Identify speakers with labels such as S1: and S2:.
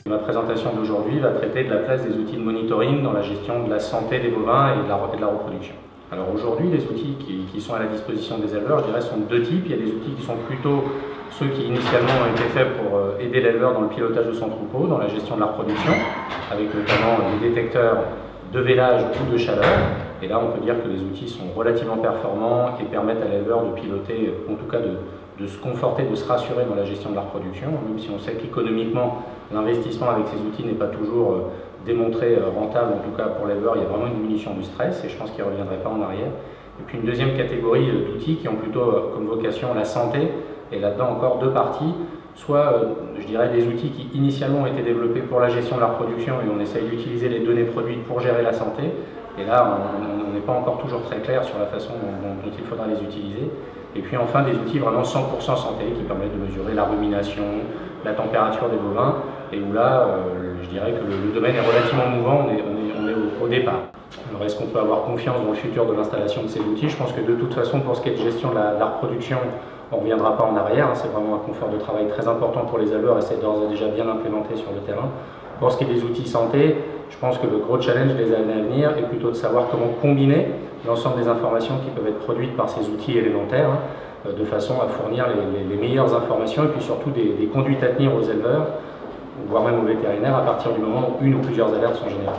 S1: Ma présentation d'aujourd'hui va traiter de la place des outils de monitoring dans la gestion de la santé des bovins et de la reproduction. Alors aujourd'hui, les outils qui sont à la disposition des éleveurs, je dirais, sont de deux types. Il y a des outils qui sont plutôt ceux qui initialement ont été faits pour aider l'éleveur dans le pilotage de son troupeau, dans la gestion de la reproduction, avec notamment des détecteurs de vélage ou de chaleur. Et là, on peut dire que les outils sont relativement performants et permettent à l'éleveur de piloter, en tout cas de se conforter, de se rassurer dans la gestion de la reproduction, même si on sait qu'économiquement, l'investissement avec ces outils n'est pas toujours démontré rentable, en tout cas pour l'éleveur, il y a vraiment une diminution du stress et je pense qu'il ne reviendrait pas en arrière. Et puis une deuxième catégorie d'outils qui ont plutôt comme vocation la santé, et là-dedans encore deux parties, soit je dirais des outils qui initialement ont été développés pour la gestion de la reproduction et on essaye d'utiliser les données produites pour gérer la santé, et là on n'est pas encore toujours très clair sur la façon dont il faudra les utiliser. Et puis enfin des outils vraiment 100% santé qui permettent de mesurer la rumination, la température des bovins, et où là, je dirais que le domaine est relativement mouvant, on est au départ. Alors est-ce qu'on peut avoir confiance dans le futur de l'installation de ces outils? Je pense que de toute façon, pour ce qui est de gestion de la reproduction, on ne reviendra pas en arrière, c'est vraiment un confort de travail très important pour les éleveurs et c'est d'ores et déjà bien implémenté sur le terrain. Pour ce qui est des outils santé, je pense que le gros challenge des années à venir est plutôt de savoir comment combiner l'ensemble des informations qui peuvent être produites par ces outils élémentaires, de façon à fournir les meilleures informations et puis surtout des conduites à tenir aux éleveurs, voire même aux vétérinaires à partir du moment où une ou plusieurs alertes sont générées.